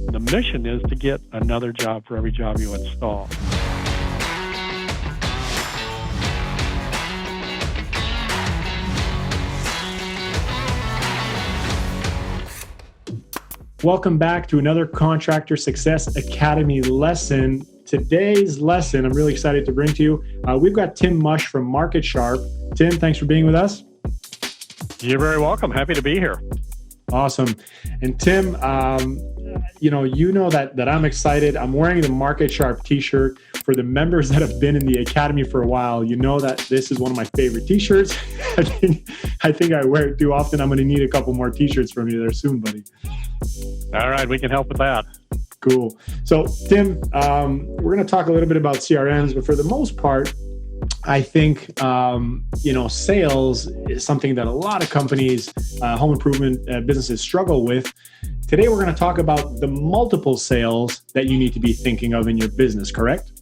The mission is to get another job for every job you install. Welcome back to another Contractor Success Academy lesson. Today's lesson, I'm really excited to bring to you. We've got Tim Musch from MarketSharp. Tim, thanks for being with us. You're very welcome. Happy to be here. Awesome. And Tim, you know that I'm excited. I'm wearing the MarketSharp t-shirt. For the members that have been in the Academy for a while, you know that this is one of my favorite t-shirts. I think I wear it too often. I'm going to need a couple more t-shirts from you there soon, buddy. All right, we can help with that. Cool. So, Tim, we're going to talk a little bit about CRMs, but for the most part, I think, sales is something that a lot of companies, home improvement businesses struggle with. Today, we're going to talk about the multiple sales that you need to be thinking of in your business, correct?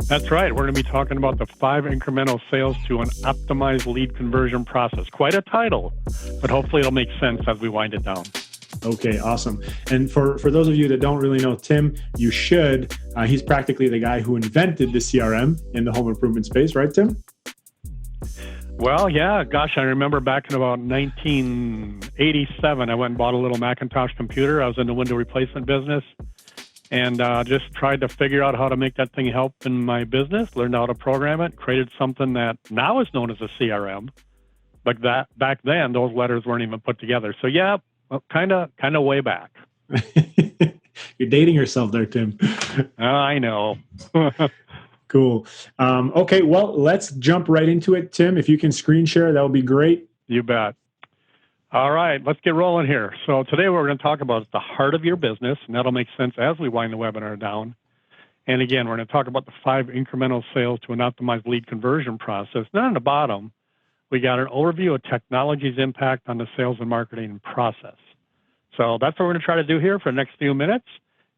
That's right. We're going to be talking about the 5 incremental sales to an optimized lead conversion process. Quite a title, but hopefully it'll make sense as we wind it down. Okay, awesome. And for those of you that don't really know Tim, you should. He's practically the guy who invented the CRM in the home improvement space, right, Tim? Well, yeah. Gosh, I remember back in about 1987, I went and bought a little Macintosh computer. I was in the window replacement business and just tried to figure out how to make that thing help in my business, learned how to program it, created something that now is known as a CRM. But back then, those letters weren't even put together. So, yeah. Well, kind of way back. You're dating yourself there, Tim. I know. Cool. Okay, well, let's jump right into it, Tim. If you can screen share, that would be great. You bet. All right, let's get rolling here. So today what we're going to talk about is the heart of your business, and that'll make sense as we wind the webinar down. And again, we're going to talk about the 5 incremental sales to an optimized lead conversion process. Then on the bottom, we got an overview of technology's impact on the sales and marketing process. So that's what we're going to try to do here for the next few minutes.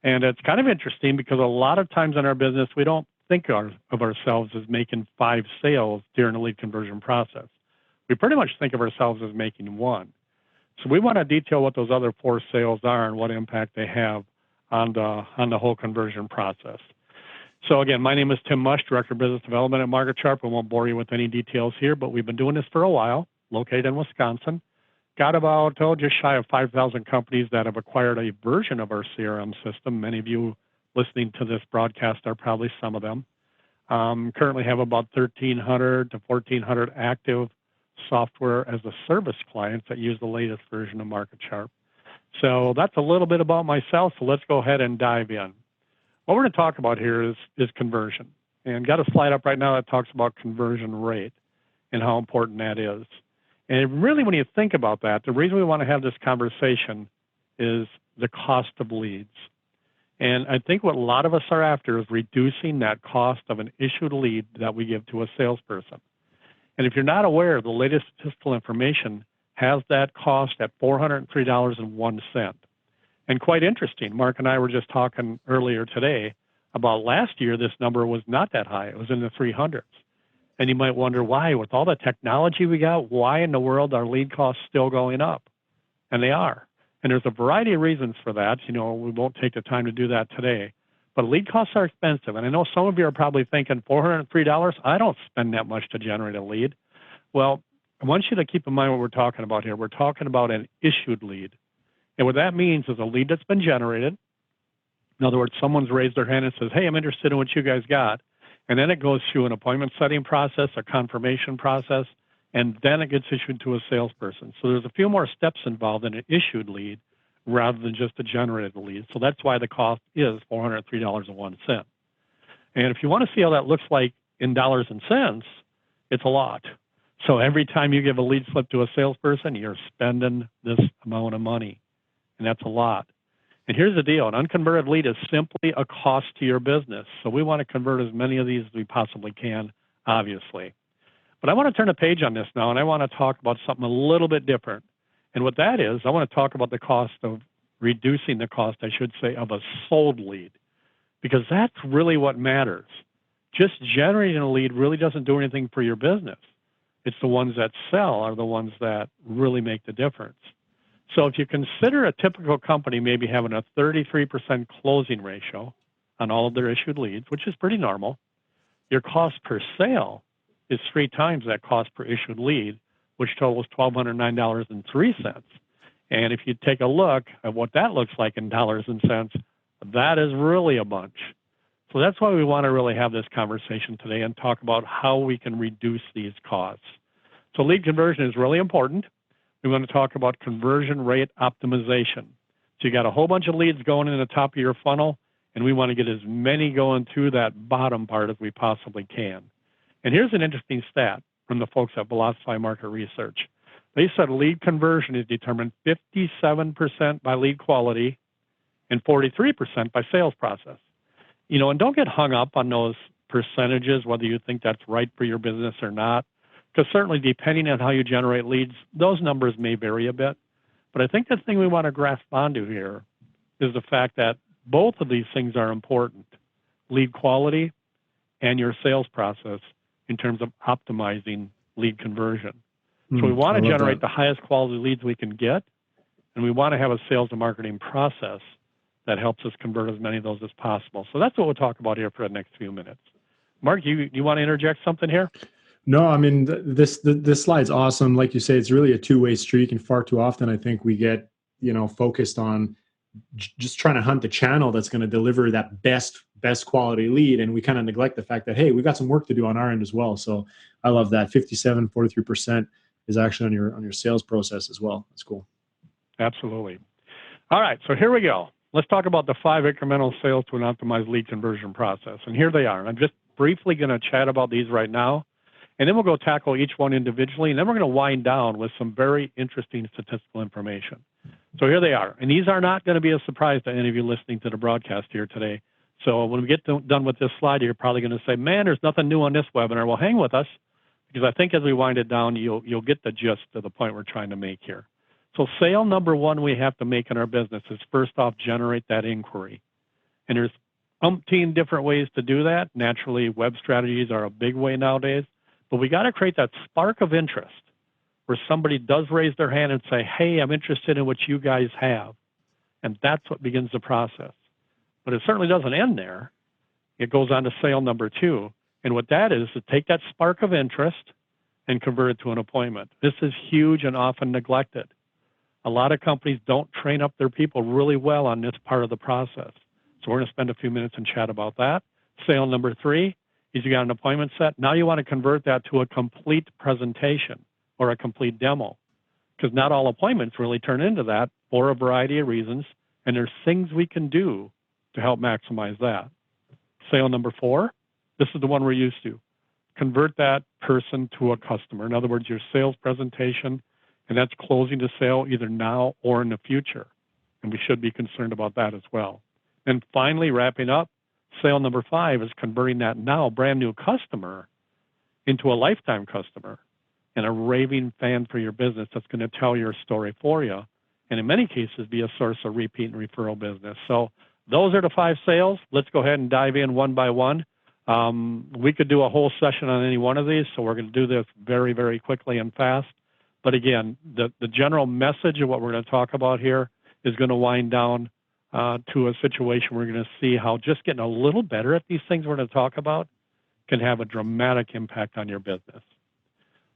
And it's kind of interesting because a lot of times in our business, we don't think of ourselves as making 5 sales during the lead conversion process. We pretty much think of ourselves as making 1. So we want to detail what those other 4 sales are and what impact they have on the whole conversion process. So again, my name is Tim Musch, Director of Business Development at MarketSharp. I won't bore you with any details here, but we've been doing this for a while, located in Wisconsin. Got about, just shy of 5,000 companies that have acquired a version of our CRM system. Many of you listening to this broadcast are probably some of them. Currently have about 1,300 to 1,400 active software as a service clients that use the latest version of MarketSharp. So that's a little bit about myself, so let's go ahead and dive in. What we're going to talk about here is conversion. And got a slide up right now that talks about conversion rate and how important that is. And really, when you think about that, the reason we want to have this conversation is the cost of leads. And I think what a lot of us are after is reducing that cost of an issued lead that we give to a salesperson. And if you're not aware, the latest statistical information has that cost at $403.01. And quite interesting, Mark and I were just talking earlier today about last year, this number was not that high. It was in the 300s. And you might wonder why, with all the technology we got, why in the world are lead costs still going up? And they are. And there's a variety of reasons for that. We won't take the time to do that today. But lead costs are expensive. And I know some of you are probably thinking, $403, I don't spend that much to generate a lead. Well, I want you to keep in mind what we're talking about here. We're talking about an issued lead. And what that means is a lead that's been generated. In other words, someone's raised their hand and says, hey, I'm interested in what you guys got. And then it goes through an appointment setting process, a confirmation process, and then it gets issued to a salesperson. So there's a few more steps involved in an issued lead rather than just a generated lead. So that's why the cost is $403.01. And if you want to see how that looks like in dollars and cents, it's a lot. So every time you give a lead slip to a salesperson, you're spending this amount of money. And that's a lot. And here's the deal. An unconverted lead is simply a cost to your business. So we want to convert as many of these as we possibly can, obviously. But I want to turn a page on this now, and I want to talk about something a little bit different. And what that is, I want to talk about the cost of reducing the cost, I should say, of a sold lead, because that's really what matters. Just generating a lead really doesn't do anything for your business. It's the ones that sell are the ones that really make the difference. So if you consider a typical company maybe having a 33% closing ratio on all of their issued leads, which is pretty normal, your cost per sale is 3 times that cost per issued lead, which totals $1,209.03. And if you take a look at what that looks like in dollars and cents, that is really a bunch. So that's why we want to really have this conversation today and talk about how we can reduce these costs. So lead conversion is really important. We want to talk about conversion rate optimization. So you got a whole bunch of leads going in the top of your funnel, and we want to get as many going through that bottom part as we possibly can. And here's an interesting stat from the folks at Velocify Market Research. They said lead conversion is determined 57% by lead quality and 43% by sales process. You know, and don't get hung up on those percentages, whether you think that's right for your business or not, because certainly depending on how you generate leads, those numbers may vary a bit. But I think the thing we want to grasp onto here is the fact that both of these things are important, lead quality and your sales process in terms of optimizing lead conversion. So we want to generate the highest quality leads we can get, and we want to have a sales and marketing process that helps us convert as many of those as possible. So that's what we'll talk about here for the next few minutes. Mark, you want to interject something here? No, I mean, this slide's awesome. Like you say, it's really a two-way streak, and far too often I think we get, focused on just trying to hunt the channel that's going to deliver that best quality lead, and we kind of neglect the fact that, hey, we've got some work to do on our end as well. So I love that 43% is actually on your sales process as well. That's cool. Absolutely. All right, so here we go. Let's talk about the 5 incremental sales to an optimized lead conversion process. And here they are. And I'm just briefly going to chat about these right now, and then we'll go tackle each one individually, and then we're going to wind down with some very interesting statistical information. So here they are. And these are not going to be a surprise to any of you listening to the broadcast here today. So when we get done with this slide, you're probably going to say, man, there's nothing new on this webinar. Well, hang with us, because I think as we wind it down, you'll get the gist of the point we're trying to make here. So sale number 1 we have to make in our business is, first off, generate that inquiry. And there's umpteen different ways to do that. Naturally, web strategies are a big way nowadays. But we got to create that spark of interest where somebody does raise their hand and say, hey, I'm interested in what you guys have. And that's what begins the process. But it certainly doesn't end there. It goes on to sale number 2. And what that is to take that spark of interest and convert it to an appointment. This is huge and often neglected. A lot of companies don't train up their people really well on this part of the process. So we're going to spend a few minutes and chat about that. Sale number 3 is you got an appointment set. Now you want to convert that to a complete presentation or a complete demo, because not all appointments really turn into that for a variety of reasons, and there's things we can do to help maximize that. Sale number 4, this is the one we're used to. Convert that person to a customer. In other words, your sales presentation, and that's closing the sale either now or in the future. And we should be concerned about that as well. And finally, wrapping up, sale number 5 is converting that now brand new customer into a lifetime customer and a raving fan for your business that's going to tell your story for you, and in many cases be a source of repeat and referral business. So those are the 5 sales. Let's go ahead and dive in one by one. We could do a whole session on any one of these, so we're going to do this very, very quickly and fast. But again, the general message of what we're going to talk about here is going to wind down to a situation where we're going to see how just getting a little better at these things we're going to talk about can have a dramatic impact on your business.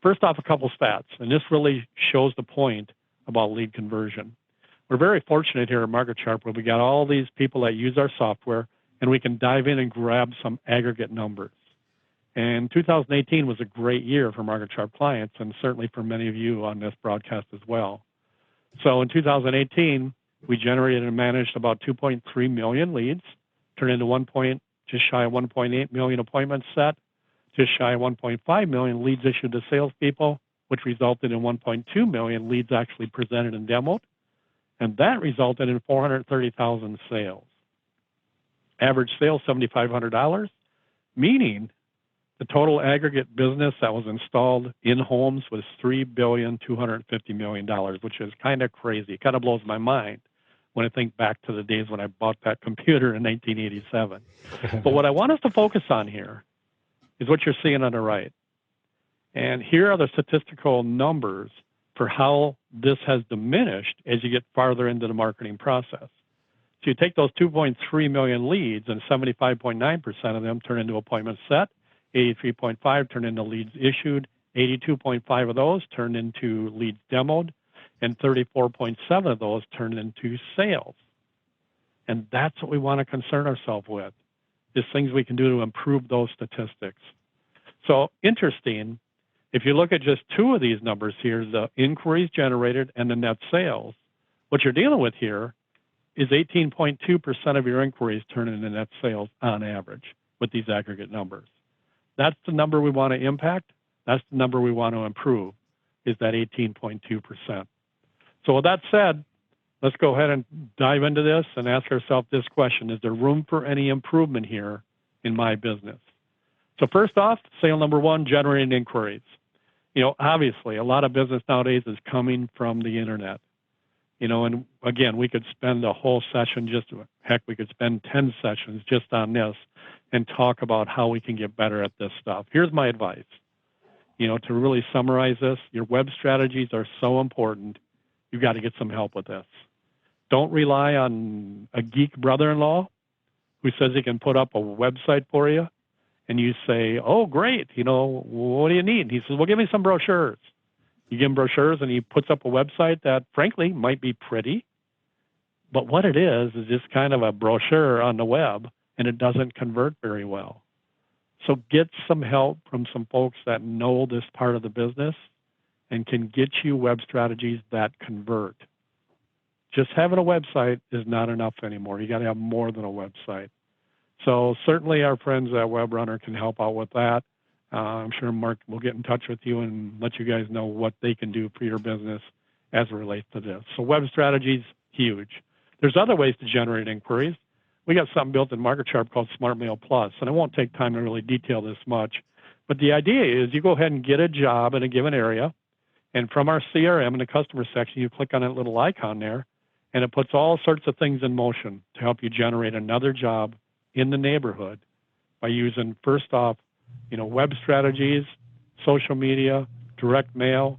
First off, a couple stats, and this really shows the point about lead conversion. We're very fortunate here at MarketSharp where we got all these people that use our software, and we can dive in and grab some aggregate numbers. And 2018 was a great year for MarketSharp clients, and certainly for many of you on this broadcast as well. So in 2018, we generated and managed about 2.3 million leads, turned into just shy of 1.8 million appointments set, just shy of 1.5 million leads issued to salespeople, which resulted in 1.2 million leads actually presented and demoed, and that resulted in 430,000 sales. Average sale, $7,500, meaning the total aggregate business that was installed in homes was $3,250,000,000, which is kind of crazy. It kind of blows my mind when I think back to the days when I bought that computer in 1987. But what I want us to focus on here is what you're seeing on the right. And here are the statistical numbers for how this has diminished as you get farther into the marketing process. So you take those 2.3 million leads, and 75.9% of them turn into appointments set, 83.5 turn into leads issued, 82.5 of those turn into leads demoed, and 34.7 of those turn into sales. And that's what we want to concern ourselves with, is things we can do to improve those statistics. So interesting, if you look at just two of these numbers here, the inquiries generated and the net sales, what you're dealing with here is 18.2% of your inquiries turn into net sales on average with these aggregate numbers. That's the number we want to impact. That's the number we want to improve, is that 18.2%. So with that said, let's go ahead and dive into this and ask ourselves this question: is there room for any improvement here in my business? So first off, sale number one, generating inquiries. Obviously, a lot of business nowadays is coming from the internet. And again, we could spend a whole session we could spend 10 sessions just on this and talk about how we can get better at this stuff. Here's my advice. To really summarize this, your web strategies are so important. You've got to get some help with this. Don't rely on a geek brother-in-law who says he can put up a website for you, and you say, oh, great, what do you need? And he says, well, give me some brochures. You give him brochures, and he puts up a website that, frankly, might be pretty, but what it is just kind of a brochure on the web, and it doesn't convert very well. So get some help from some folks that know this part of the business and can get you web strategies that convert. Just having a website is not enough anymore. You got to have more than a website. So certainly our friends at Webrunner can help out with that. I'm sure Mark will get in touch with you and let you guys know what they can do for your business as it relates to this. So web strategies, huge. There's other ways to generate inquiries. We got something built in MarketSharp called Smart Mail Plus, and I won't take time to really detail this much. But the idea is you go ahead and get a job in a given area, and from our CRM in the customer section, you click on that little icon there, and it puts all sorts of things in motion to help you generate another job in the neighborhood by using, first off, web strategies, social media, direct mail,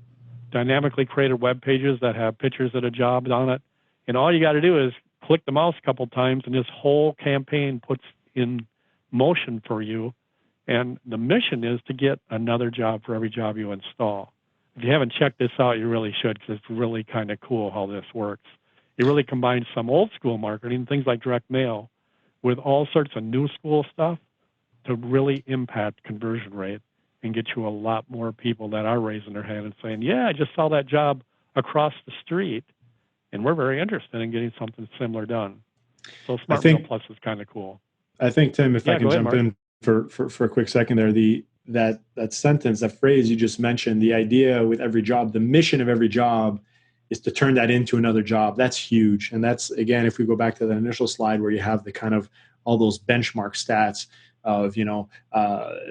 dynamically created web pages that have pictures of the jobs on it. And all you got to do is click the mouse a couple times, and this whole campaign puts in motion for you. And the mission is to get another job for every job you install. If you haven't checked this out, you really should, because it's really kind of cool how this works. It really combines some old school marketing, things like direct mail, with all sorts of new school stuff to really impact conversion rate and get you a lot more people that are raising their hand and saying, yeah, I just saw that job across the street, and we're very interested in getting something similar done. So Smart Mail Plus is kind of cool. I think, Tim, if I can jump in for a quick second there, that sentence, that phrase you just mentioned, the idea with every job, the mission of every job is to turn that into another job. That's huge. And that's, again, if we go back to the initial slide where you have the kind of all those benchmark stats of,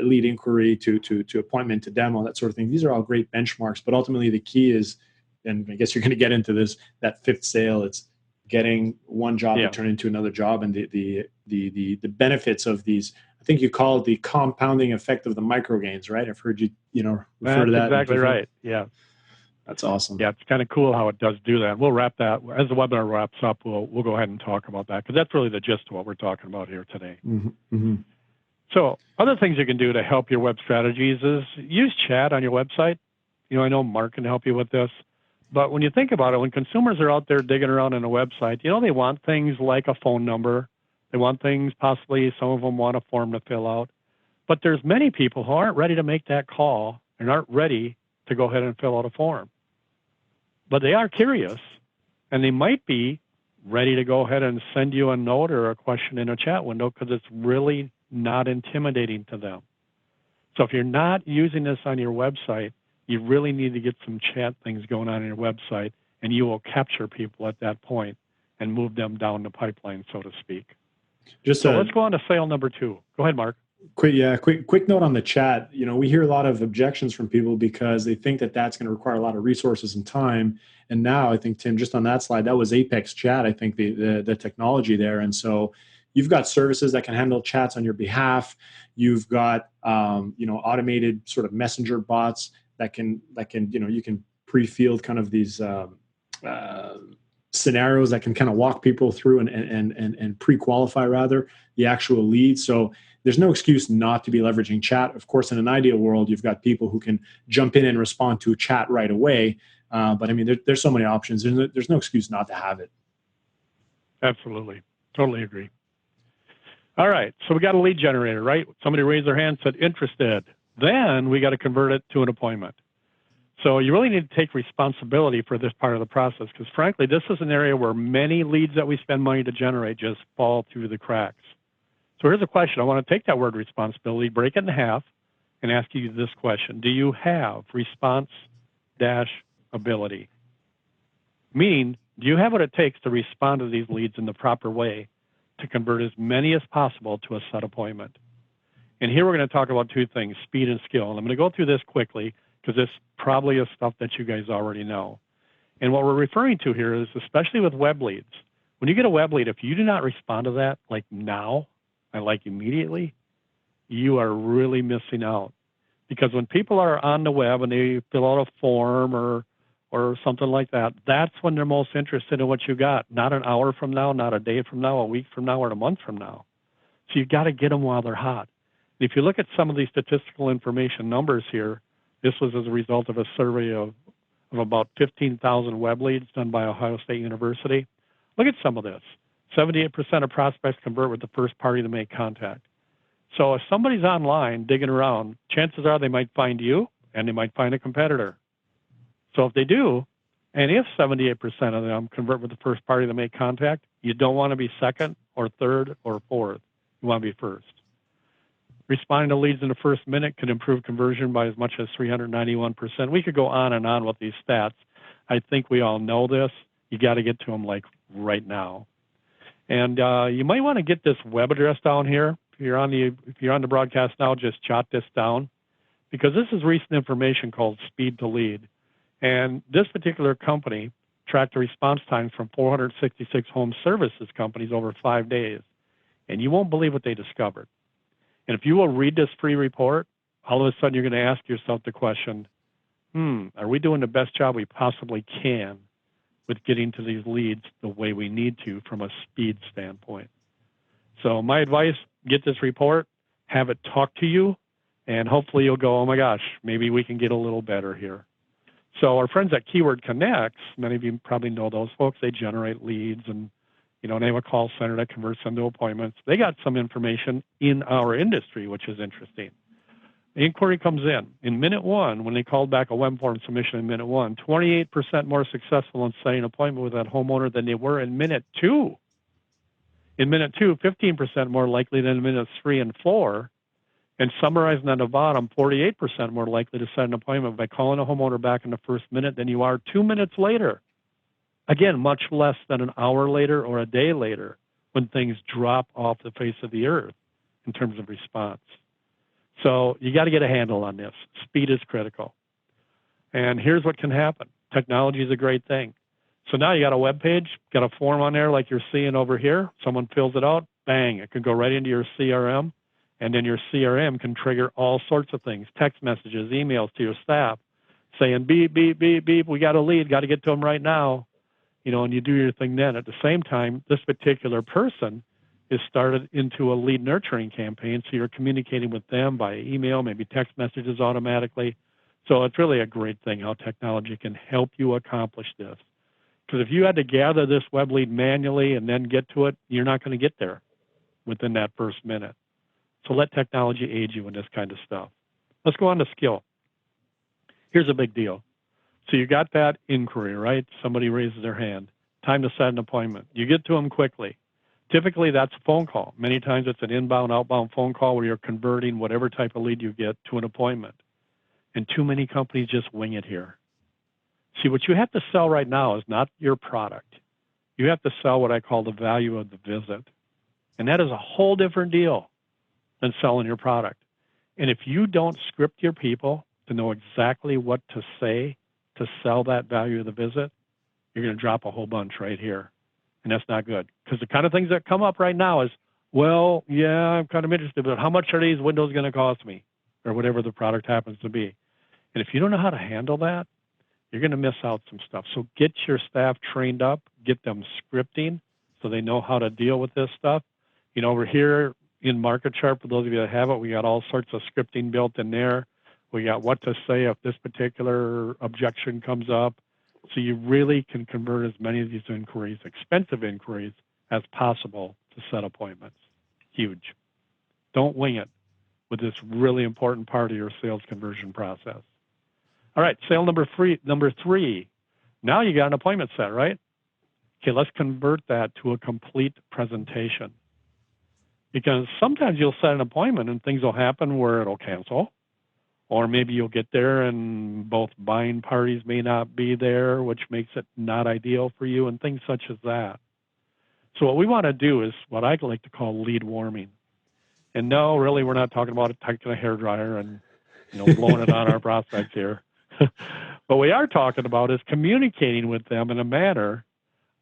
lead inquiry to appointment to demo, that sort of thing. These are all great benchmarks, but ultimately the key is, and I guess you're going to get into this, that fifth sale. It's getting one job to turn into another job, and the benefits of these. I think you call it the compounding effect of the micro gains, right? I've heard you, refer to that. Exactly right. Yeah. That's awesome. Yeah, it's kind of cool how it does do that. We'll wrap that as the webinar wraps up. We'll go ahead and talk about that, because that's really the gist of what we're talking about here today. Mm-hmm. Mm-hmm. So other things you can do to help your web strategies is use chat on your website. I know Mark can help you with this, but when you think about it, when consumers are out there digging around on a website, they want things like a phone number. They want things, possibly some of them want a form to fill out, but there's many people who aren't ready to make that call and aren't ready to go ahead and fill out a form. But they are curious, and they might be ready to go ahead and send you a note or a question in a chat window, because it's really not intimidating to them. So if you're not using this on your website, you really need to get some chat things going on your website, and you will capture people at that point and move them down the pipeline, so to speak. Let's go on to sale number 2. Go ahead, Mark. Quick note on the chat. We hear a lot of objections from people because they think that that's going to require a lot of resources and time. And now I think, Tim, just on that slide, that was Apex Chat, I think the technology there. And so you've got services that can handle chats on your behalf. You've got automated sort of messenger bots that can you can pre-filled kind of these scenarios that can kind of walk people through and pre-qualify rather the actual lead. So there's no excuse not to be leveraging chat. Of course, in an ideal world, you've got people who can jump in and respond to a chat right away. But I mean, there's so many options. There's no excuse not to have it. Absolutely. Totally agree. All right. So we got a lead generator, right? Somebody raised their hand, said interested. Then we got to convert it to an appointment. So you really need to take responsibility for this part of the process, because frankly, this is an area where many leads that we spend money to generate just fall through the cracks. So here's a question. I want to take that word responsibility, break it in half, and ask you this question. Do you have response-ability? Meaning, do you have what it takes to respond to these leads in the proper way to convert as many as possible to a set appointment? And here we're going to talk about two things, speed and skill. And I'm going to go through this quickly because this probably is stuff that you guys already know. And what we're referring to here is, especially with web leads, when you get a web lead, if you do not respond to that like now and like immediately, you are really missing out. Because when people are on the web and they fill out a form or something like that, that's when they're most interested in what you got. Not an hour from now, not a day from now, a week from now, or a month from now. So you've got to get them while they're hot. And if you look at some of these statistical information numbers here, this was as a result of a survey of about 15,000 web leads done by Ohio State University. Look at some of this. 78% of prospects convert with the first party to make contact. So if somebody's online digging around, chances are they might find you and they might find a competitor. So if they do, and if 78% of them convert with the first party to make contact, you don't want to be second or third or fourth. You want to be first. Responding to leads in the first minute can improve conversion by as much as 391%. We could go on and on with these stats. I think we all know this. You got to get to them like right now. And you might want to get this web address down here. If you're on the broadcast now, just jot this down, because this is recent information called speed to lead. And this particular company tracked the response times from 466 home services companies over 5 days. And you won't believe what they discovered. And if you will read this free report, all of a sudden you're going to ask yourself the question, are we doing the best job we possibly can with getting to these leads the way we need to from a speed standpoint? So my advice, get this report, have it talk to you, and hopefully you'll go, oh my gosh, maybe we can get a little better here. So our friends at Keyword Connects, many of you probably know those folks, they generate leads and they have a call center that converts them to appointments. They got some information in our industry, which is interesting. The inquiry comes in minute one, when they called back a web form submission in minute one, 28% more successful in setting an appointment with that homeowner than they were in minute two. In minute two, 15% more likely than in minutes 3 and 4. And summarizing on the bottom, 48% more likely to set an appointment by calling a homeowner back in the first minute than you are 2 minutes later. Again, much less than an hour later or a day later when things drop off the face of the earth in terms of response. So you got to get a handle on this. Speed is critical. And here's what can happen. Technology is a great thing. So now you got a web page, got a form on there like you're seeing over here. Someone fills it out, bang, it can go right into your CRM. And then your CRM can trigger all sorts of things, text messages, emails to your staff saying, beep, beep, beep, beep, we got a lead, got to get to them right now. And you do your thing then. At the same time, this particular person is started into a lead nurturing campaign, so you're communicating with them by email, maybe text messages automatically. So it's really a great thing how technology can help you accomplish this. Because if you had to gather this web lead manually and then get to it, you're not going to get there within that first minute. So let technology aid you in this kind of stuff. Let's go on to skill. Here's a big deal. So you got that inquiry, right? Somebody raises their hand. Time to set an appointment. You get to them quickly. Typically, that's a phone call. Many times it's an inbound, outbound phone call where you're converting whatever type of lead you get to an appointment. And too many companies just wing it here. See, what you have to sell right now is not your product. You have to sell what I call the value of the visit. And that is a whole different deal than selling your product. And if you don't script your people to know exactly what to say to sell that value of the visit, you're going to drop a whole bunch right here. And that's not good. Because the kind of things that come up right now is, well, yeah, I'm kind of interested, but how much are these windows going to cost me? Or whatever the product happens to be. And if you don't know how to handle that, you're going to miss out some stuff. So get your staff trained up, get them scripting so they know how to deal with this stuff. Over here in MarketSharp, for those of you that have it, we got all sorts of scripting built in there. We got what to say if this particular objection comes up. So you really can convert as many of these inquiries, expensive inquiries, as possible to set appointments. Huge. Don't wing it with this really important part of your sales conversion process. All right, sale number three. Now you got an appointment set, right? Okay, let's convert that to a complete presentation. Because sometimes you'll set an appointment and things will happen where it'll cancel. Or maybe you'll get there and both buying parties may not be there, which makes it not ideal for you, and things such as that. So what we want to do is what I like to call lead warming. And no, really, we're not talking about taking a hairdryer and blowing it on our prospects here. What we are talking about is communicating with them in a manner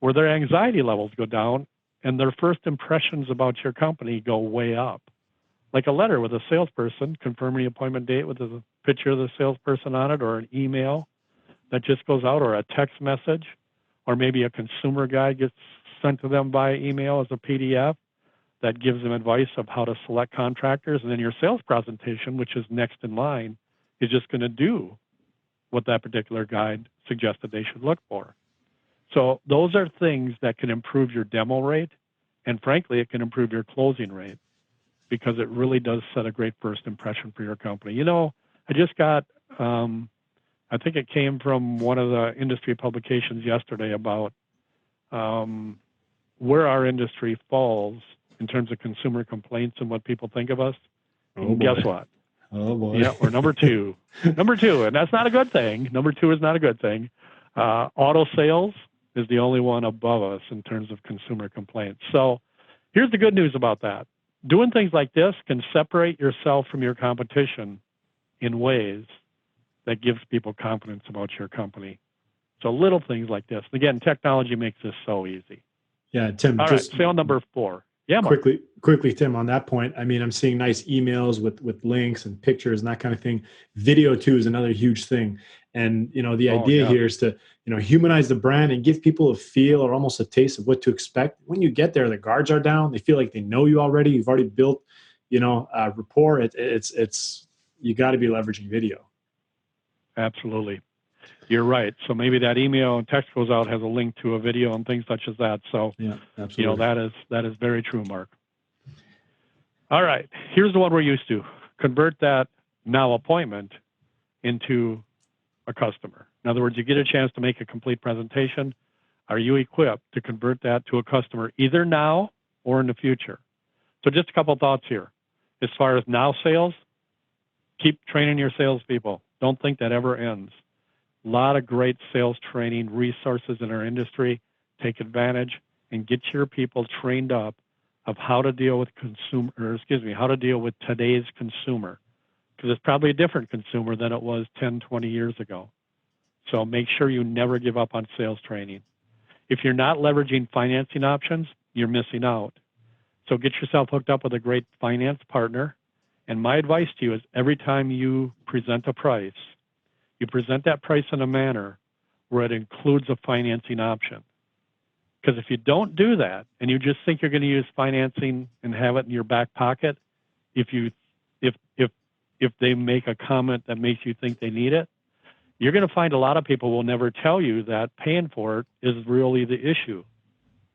where their anxiety levels go down and their first impressions about your company go way up. Like a letter with a salesperson confirming the appointment date with a picture of the salesperson on it, or an email that just goes out, or a text message, or maybe a consumer guide gets sent to them by email as a PDF that gives them advice of how to select contractors. And then your sales presentation, which is next in line, is just going to do what that particular guide suggested they should look for. So those are things that can improve your demo rate, and frankly, it can improve your closing rate, because it really does set a great first impression for your company. I just got, I think it came from one of the industry publications yesterday about where our industry falls in terms of consumer complaints and what people think of us. Oh, guess what? Oh, boy. Yeah, we're number two. Number two, and that's not a good thing. Number two is not a good thing. Auto sales is the only one above us in terms of consumer complaints. So here's the good news about that. Doing things like this can separate yourself from your competition in ways that gives people confidence about your company. So little things like this. Again, technology makes this so easy. Yeah, Tim. All right, sale number 4. Yeah, Mark. Quickly, Tim, on that point, I mean, I'm seeing nice emails with links and pictures and that kind of thing. Video too is another huge thing. And, the idea here is to, humanize the brand and give people a feel or almost a taste of what to expect. When you get there, the guards are down. They feel like they know you already. You've already built, rapport. It's you got to be leveraging video. Absolutely. You're right. So maybe that email and text goes out has a link to a video and things such as that. So, yeah, absolutely. That is very true, Mark. All right. Here's the one we're used to. Convert that now appointment into a customer. In other words, you get a chance to make a complete presentation. Are you equipped to convert that to a customer either now or in the future? So just a couple thoughts here. As far as now sales, keep training your salespeople. Don't think that ever ends. A lot of great sales training resources in our industry. Take advantage and get your people trained up of how to deal with how to deal with today's consumer, because it's probably a different consumer than it was 10, 20 years ago. So make sure you never give up on sales training. If you're not leveraging financing options, you're missing out. So get yourself hooked up with a great finance partner. And my advice to you is every time you present a price, you present that price in a manner where it includes a financing option. Because if you don't do that and you just think you're going to use financing and have it in your back pocket, if they make a comment that makes you think they need it, you're going to find a lot of people will never tell you that paying for it is really the issue.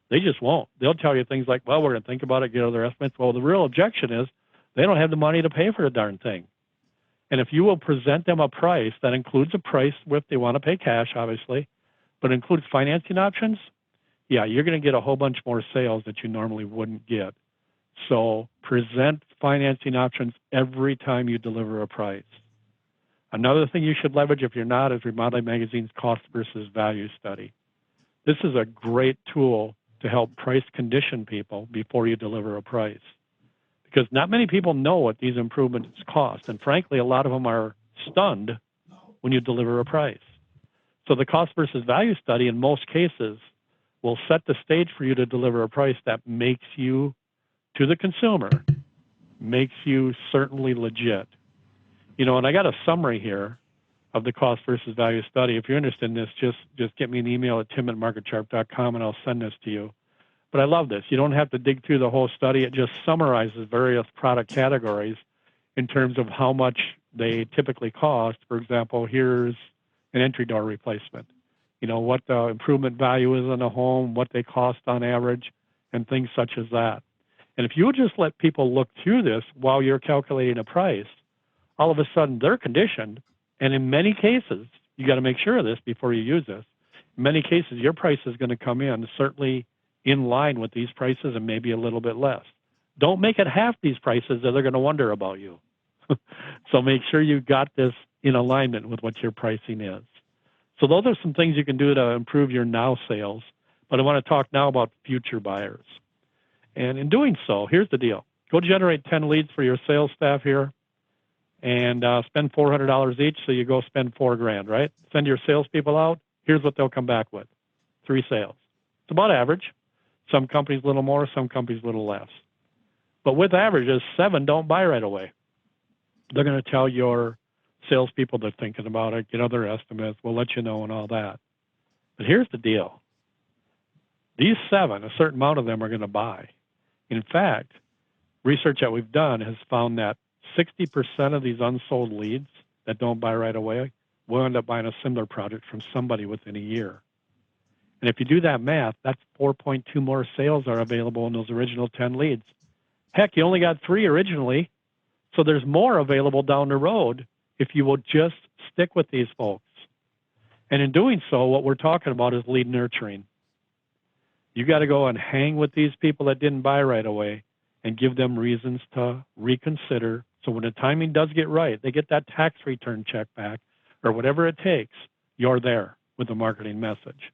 They just won't. They'll tell you things like, well, we're going to think about it, get other estimates. Well, the real objection is they don't have the money to pay for the darn thing. And if you will present them a price that includes a price if they want to pay cash, obviously, but includes financing options, yeah, you're going to get a whole bunch more sales that you normally wouldn't get. So present financing options every time you deliver a price. Another thing you should leverage if you're not is Remodeling Magazine's cost versus value study. This is a great tool to help price condition people before you deliver a price, because not many people know what these improvements cost. And frankly, a lot of them are stunned when you deliver a price. So the cost versus value study in most cases will set the stage for you to deliver a price that makes you, to the consumer, makes you certainly legit. And I got a summary here of the cost versus value study. If you're interested in this, just get me an email at tim@marketsharp.com and I'll send this to you. But I love this. You don't have to dig through the whole study. It just summarizes various product categories in terms of how much they typically cost. For example, here's an entry door replacement. What the improvement value is on a home, what they cost on average, and things such as that. And if you would just let people look through this while you're calculating a price, all of a sudden they're conditioned. And in many cases, you got to make sure of this before you use this. In many cases, your price is going to come in certainly in line with these prices and maybe a little bit less. Don't make it half these prices or they're going to wonder about you. So make sure you got this in alignment with what your pricing is. So those are some things you can do to improve your now sales. But I want to talk now about future buyers. And in doing so, here's the deal. Go generate 10 leads for your sales staff here and spend $400 each. So you go spend $4,000, right? Send your salespeople out. Here's what they'll come back with. 3 sales. It's about average. Some companies a little more, some companies a little less. But with averages, 7 don't buy right away. They're going to tell your salespeople they're thinking about it, get other estimates, we'll let you know and all that. But here's the deal. These 7, a certain amount of them are going to buy. In fact, research that we've done has found that 60% of these unsold leads that don't buy right away will end up buying a similar product from somebody within a year. And if you do that math, that's 4.2 more sales are available in those original 10 leads. Heck, you only got 3 originally, so there's more available down the road if you will just stick with these folks. And in doing so, what we're talking about is lead nurturing. You got to go and hang with these people that didn't buy right away and give them reasons to reconsider. So when the timing does get right, they get that tax return check back or whatever it takes, you're there with a marketing message.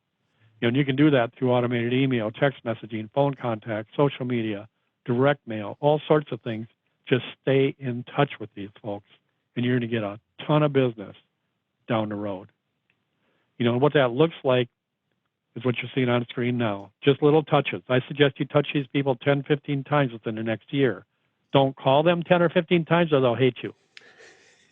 And you can do that through automated email, text messaging, phone contact, social media, direct mail, all sorts of things. Just stay in touch with these folks, and you're going to get a ton of business down the road. What that looks like is what you're seeing on screen now. Just little touches. I suggest you touch these people 10, 15 times within the next year. Don't call them 10 or 15 times or they'll hate you.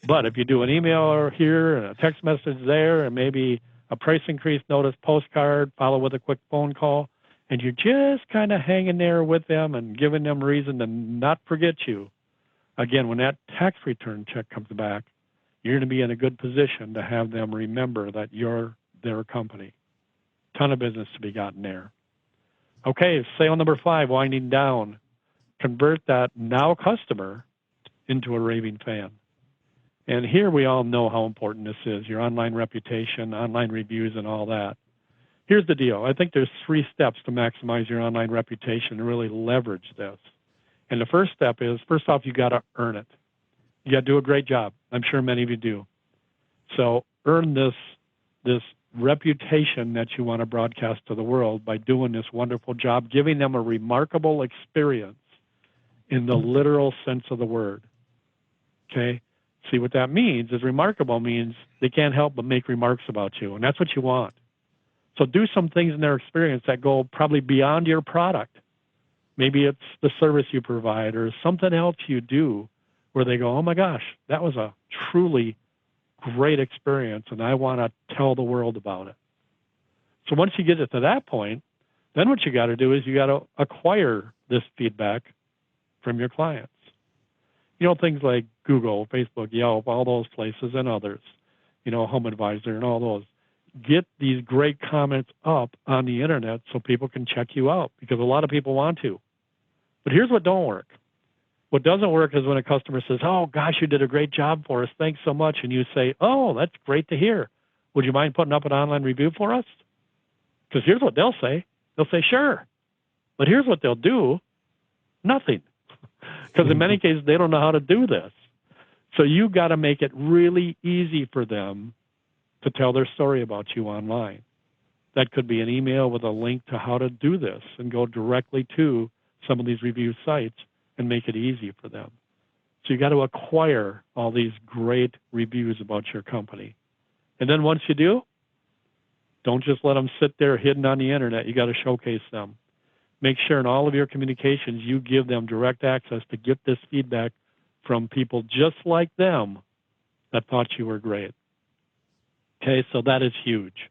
But if you do an email here and a text message there and maybe a price increase notice postcard, follow with a quick phone call, and you're just kind of hanging there with them and giving them reason to not forget you, again, when that tax return check comes back, you're going to be in a good position to have them remember that you're their company. Ton of business to be gotten there. Okay, sale number 5, winding down. Convert that now customer into a raving fan. And here we all know how important this is, your online reputation, online reviews, and all that. Here's the deal. I think there's 3 steps to maximize your online reputation and really leverage this. And the first step is, first off, you got to earn it. You got to do a great job. I'm sure many of you do. So earn this reputation that you want to broadcast to the world by doing this wonderful job, giving them a remarkable experience in the literal sense of the word. Okay? See, what that means is remarkable means they can't help but make remarks about you, and that's what you want. So do some things in their experience that go probably beyond your product. Maybe it's the service you provide or something else you do where they go, oh my gosh, that was a truly great experience and I want to tell the world about it. So once you get it to that point, then what you got to do is you got to acquire this feedback from your clients. Things like Google, Facebook, Yelp, all those places and others, Home Advisor and all those. Get these great comments up on the internet so people can check you out because a lot of people want to. But here's what don't work. What doesn't work is when a customer says, oh, gosh, you did a great job for us. Thanks so much. And you say, oh, that's great to hear. Would you mind putting up an online review for us? Because here's what they'll say. They'll say, sure. But here's what they'll do. Nothing. Because in many cases, they don't know how to do this. So you got to make it really easy for them to tell their story about you online. That could be an email with a link to how to do this and go directly to some of these review sites and make it easy for them. So you got to acquire all these great reviews about your company. And then once you do, don't just let them sit there hidden on the internet. You got to showcase them. Make sure in all of your communications you give them direct access to get this feedback from people just like them that thought you were great. Okay, so that is huge.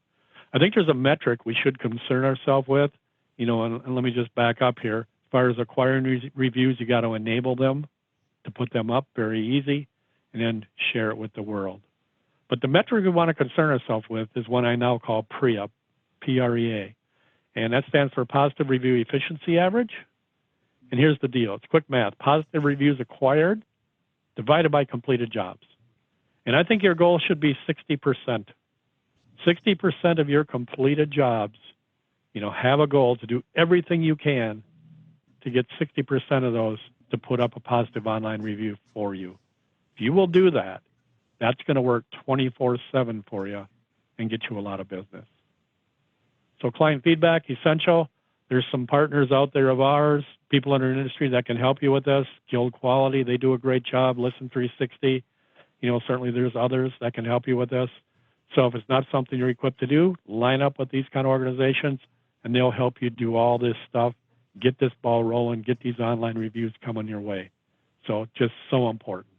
I think there's a metric we should concern ourselves with, and let me just back up here. As far as acquiring reviews, you got to enable them to put them up, very easy, and then share it with the world. But the metric we want to concern ourselves with is one I now call PREA, P-R-E-A. And that stands for Positive Review Efficiency Average. And here's the deal. It's quick math. Positive reviews acquired divided by completed jobs. And I think your goal should be 60%. 60% of your completed jobs, have a goal to do everything you can to get 60% of those to put up a positive online review for you. If you will do that, that's going to work 24/7 for you and get you a lot of business. So client feedback, essential. There's some partners out there of ours, people in our industry that can help you with this. Guild Quality, they do a great job. Listen 360, certainly there's others that can help you with this. So if it's not something you're equipped to do, line up with these kind of organizations, and they'll help you do all this stuff, get this ball rolling, get these online reviews coming your way. So just so important.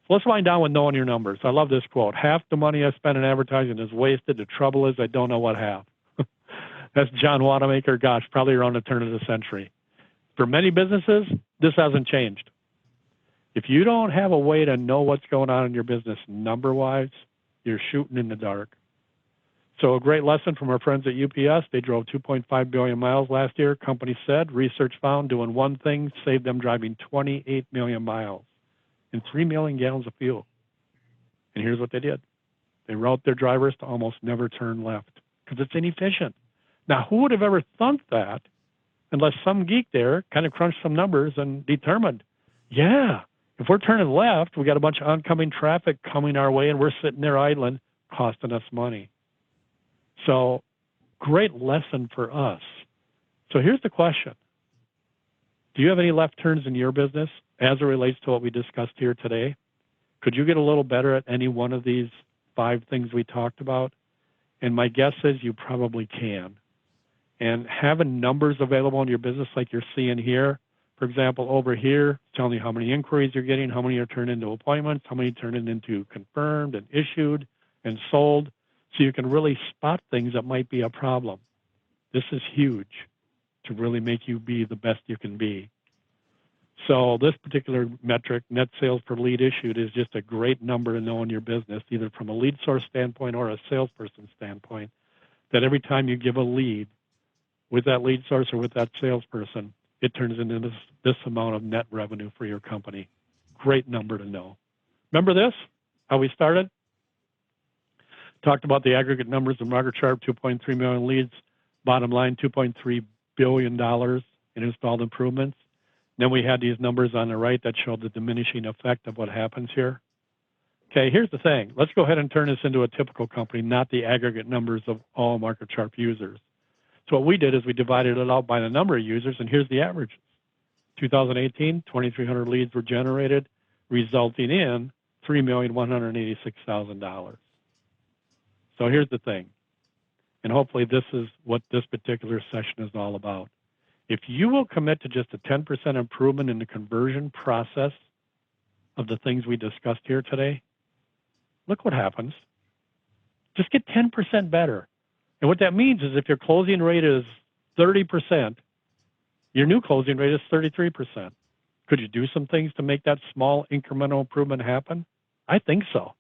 So let's wind down with knowing your numbers. I love this quote. Half the money I spend in advertising is wasted. The trouble is I don't know what half. That's John Wanamaker, gosh, probably around the turn of the century. For many businesses, this hasn't changed. If you don't have a way to know what's going on in your business number-wise, you're shooting in the dark. So a great lesson from our friends at UPS. They drove 2.5 billion miles last year. Company said, research found doing one thing saved them driving 28 million miles and 3 million gallons of fuel. And here's what they did. They route their drivers to almost never turn left because it's inefficient. Now, who would have ever thought that unless some geek there kind of crunched some numbers and determined, yeah, if we're turning left, we got a bunch of oncoming traffic coming our way and we're sitting there idling, costing us money. So great lesson for us. So here's the question. Do you have any left turns in your business as it relates to what we discussed here today? Could you get a little better at any one of these 5 things we talked about? And my guess is you probably can. And having numbers available in your business like you're seeing here, for example, over here, telling you how many inquiries you're getting, how many are turned into appointments, how many turned into confirmed and issued and sold, so you can really spot things that might be a problem. This is huge to really make you be the best you can be. So this particular metric, net sales per lead issued, is just a great number to know in your business, either from a lead source standpoint or a salesperson standpoint, that every time you give a lead with that lead source or with that salesperson, it turns into this amount of net revenue for your company. Great number to know. Remember this, how we started? Talked about the aggregate numbers of MarketSharp, 2.3 million leads, bottom line, $2.3 billion in installed improvements. Then we had these numbers on the right that showed the diminishing effect of what happens here. Okay, here's the thing. Let's go ahead and turn this into a typical company, not the aggregate numbers of all MarketSharp users. So what we did is we divided it out by the number of users, and here's the averages. 2018, 2,300 leads were generated, resulting in $3,186,000. So here's the thing, and hopefully this is what this particular session is all about. If you will commit to just a 10% improvement in the conversion process of the things we discussed here today, look what happens. Just get 10% better. And what that means is if your closing rate is 30%, your new closing rate is 33%. Could you do some things to make that small incremental improvement happen? I think so.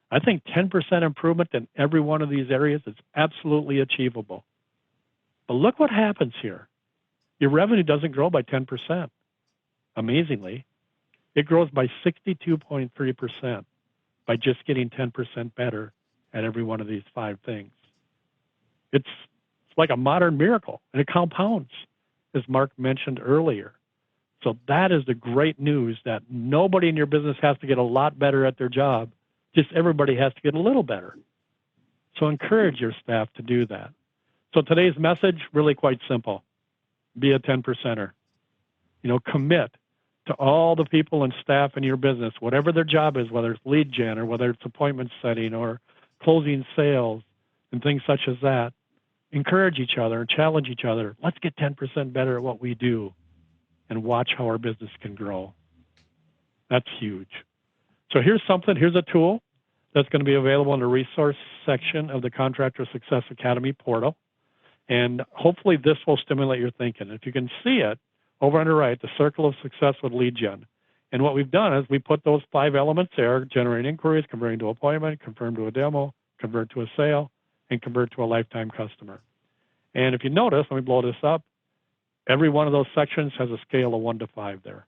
I think 10% improvement in every one of these areas is absolutely achievable. But look what happens here. Your revenue doesn't grow by 10%. Amazingly, it grows by 62.3% by just getting 10% better at every one of these 5 things. It's like a modern miracle, and it compounds, as Mark mentioned earlier. So that is the great news, that nobody in your business has to get a lot better at their job. Just everybody has to get a little better. So encourage your staff to do that. So today's message, really quite simple. Be a 10%er. Commit to all the people and staff in your business, whatever their job is, whether it's lead gen or whether it's appointment setting or closing sales and things such as that. Encourage each other and challenge each other. Let's get 10% better at what we do and watch how our business can grow. That's huge. So here's a tool That's going to be available in the resource section of the Contractor Success Academy portal. And hopefully this will stimulate your thinking. If you can see it, over on the right, the circle of success with lead gen. And what we've done is we put those 5 elements there: generate inquiries, converting to appointment, confirm to a demo, convert to a sale, and convert to a lifetime customer. And if you notice, let me blow this up, every one of those sections has a scale of 1 to 5 there.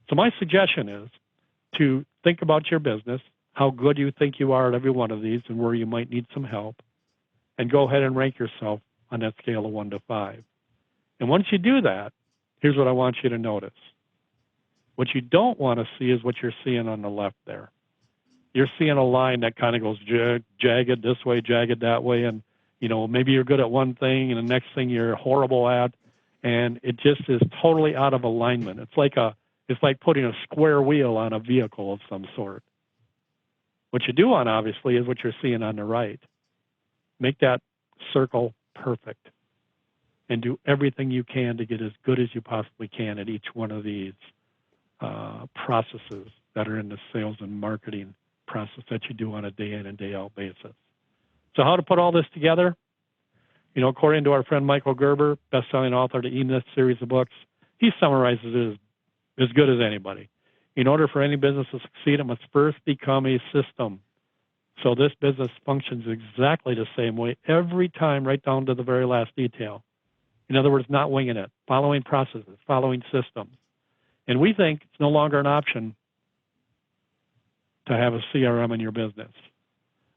So my suggestion is to think about your business, how good you think you are at every one of these and where you might need some help, and go ahead and rank yourself on that scale of 1 to 5. And once you do that, here's what I want you to notice. What you don't want to see is what you're seeing on the left there. You're seeing a line that kind of goes jagged this way, jagged that way, and maybe you're good at one thing and the next thing you're horrible at, and it just is totally out of alignment. It's like putting a square wheel on a vehicle of some sort. What you do want, obviously, is what you're seeing on the right. Make that circle perfect and do everything you can to get as good as you possibly can at each one of these processes that are in the sales and marketing process that you do on a day in and day out basis. So how to put all this together? According to our friend Michael Gerber, best-selling author of the E-Myth series of books, he summarizes it as good as anybody. In order for any business to succeed, it must first become a system. So this business functions exactly the same way every time, right down to the very last detail. In other words, not winging it, following processes, following systems. And we think it's no longer an option to have a CRM in your business.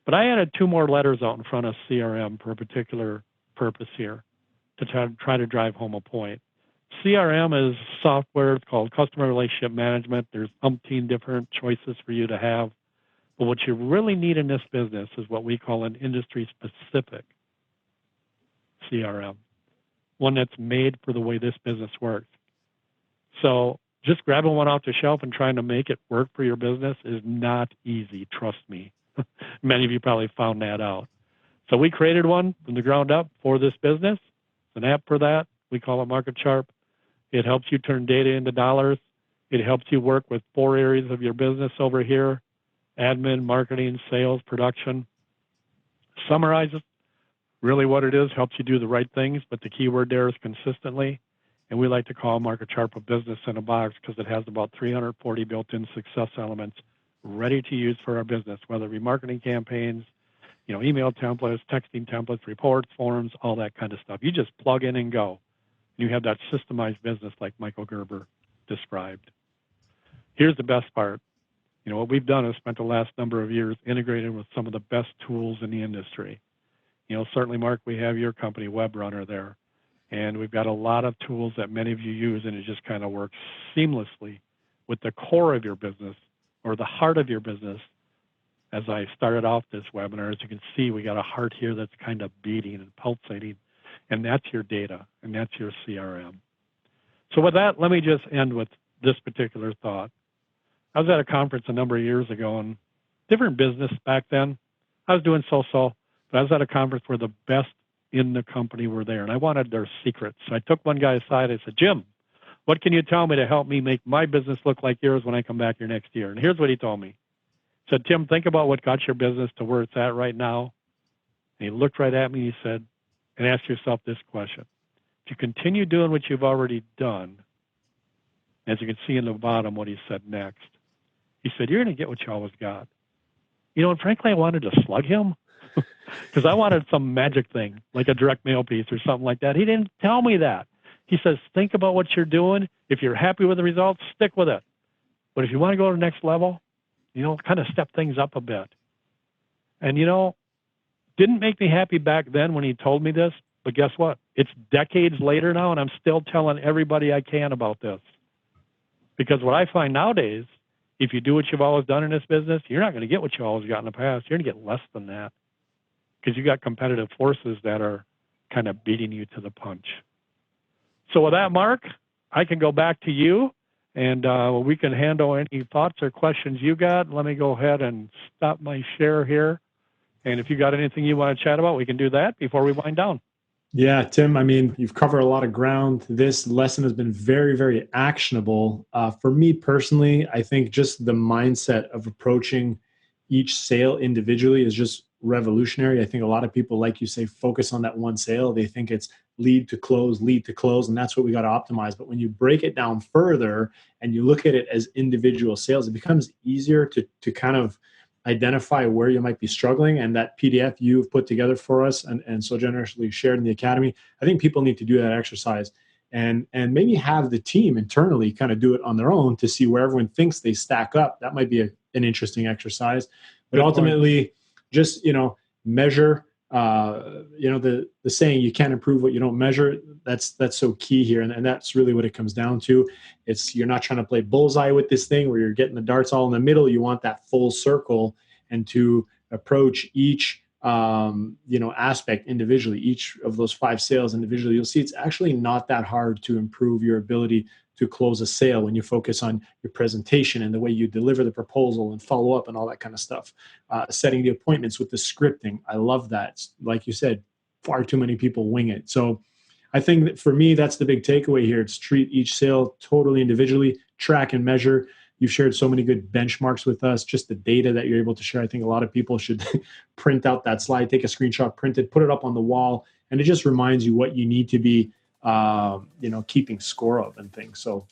But I added 2 more letters out in front of CRM for a particular purpose here to try to drive home a point. CRM is software. It's called Customer Relationship Management. There's umpteen different choices for you to have. But what you really need in this business is what we call an industry-specific CRM, one that's made for the way this business works. So just grabbing one off the shelf and trying to make it work for your business is not easy, trust me. Many of you probably found that out. So we created one from the ground up for this business. It's an app for that. We call it MarketSharp. It helps you turn data into dollars. It helps you work with 4 areas of your business over here: admin, marketing, sales, production. Summarizes really what it is, helps you do the right things, but the key word there is consistently. And we like to call MarketSharp a business in a box because it has about 340 built-in success elements ready to use for our business, whether it be marketing campaigns, email templates, texting templates, reports, forms, all that kind of stuff. You just plug in and go. You have that systemized business like Michael Gerber described. Here's the best part. What we've done is spent the last number of years integrated with some of the best tools in the industry. Certainly, Mark, we have your company, Webrunner, there. And we've got a lot of tools that many of you use, and it just kind of works seamlessly with the core of your business or the heart of your business. As I started off this webinar, as you can see, we got a heart here that's kind of beating and pulsating, and that's your data, and that's your CRM. So with that, let me just end with this particular thought. I was at a conference a number of years ago, and different business back then. I was doing so-so, but I was at a conference where the best in the company were there, and I wanted their secrets. So I took one guy aside. I said, Jim, what can you tell me to help me make my business look like yours when I come back here next year? And here's what he told me. He said, Tim, think about what got your business to where it's at right now. And he looked right at me, he said, and ask yourself this question. If you continue doing what you've already done, as you can see in the bottom what he said next, he said, you're going to get what you always got. And frankly, I wanted to slug him because I wanted some magic thing, like a direct mail piece or something like that. He didn't tell me that. He says, think about what you're doing. If you're happy with the results, stick with it. But if you want to go to the next level, kind of step things up a bit. And, didn't make me happy back then when he told me this, but guess what? It's decades later now, and I'm still telling everybody I can about this. Because what I find nowadays, if you do what you've always done in this business, you're not going to get what you always got in the past. You're going to get less than that because you got competitive forces that are kind of beating you to the punch. So with that, Mark, I can go back to you, and we can handle any thoughts or questions you got. Let me go ahead and stop my share here. And if you got anything you want to chat about, we can do that before we wind down. Yeah, Tim, you've covered a lot of ground. This lesson has been very, very actionable. For me personally, I think just the mindset of approaching, each sale individually is just revolutionary. I think a lot of people, like you say, focus on that one sale. They think it's lead to close, and that's what we got to optimize. But when you break it down further and you look at it as individual sales, it becomes easier to kind of identify where you might be struggling. And that PDF you've put together for us and so generously shared in the Academy, I think people need to do that exercise and maybe have the team internally kind of do it on their own to see where everyone thinks they stack up. That might be an interesting exercise. But ultimately, just, measure, the saying, you can't improve what you don't measure. That's so key here. And that's really what it comes down to. You're not trying to play bullseye with this thing where you're getting the darts all in the middle. You want that full circle, and to approach each, aspect individually, each of those 5 sales individually. You'll see it's actually not that hard to improve your ability to close a sale when you focus on your presentation and the way you deliver the proposal and follow up and all that kind of stuff. Setting the appointments with the scripting. I love that. Like you said, far too many people wing it. So I think that for me, that's the big takeaway here. It's treat each sale totally individually, track and measure. You've shared so many good benchmarks with us, just the data that you're able to share. I think a lot of people should print out that slide, take a screenshot, print it, put it up on the wall, and it just reminds you what you need to be keeping score of and things. So,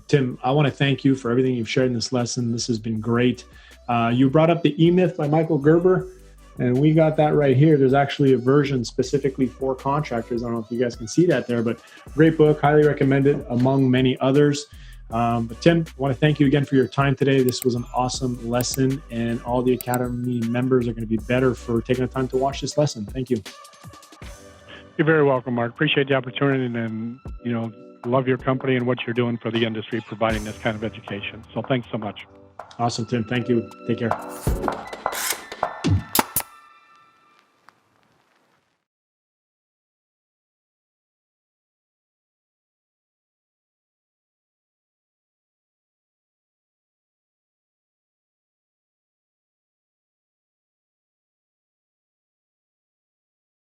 Tim, I want to thank you for everything you've shared in this lesson. This has been great. You brought up the E-Myth by Michael Gerber, and we got that right here. There's actually a version specifically for contractors. I don't know if you guys can see that there, but great book, highly recommend it among many others. But Tim, I want to thank you again for your time today. This was an awesome lesson, and all the Academy members are going to be better for taking the time to watch this lesson. Thank you. You're very welcome, Mark. Appreciate the opportunity, and love your company and what you're doing for the industry, providing this kind of education. So thanks so much. Awesome, Tim. Thank you. Take care.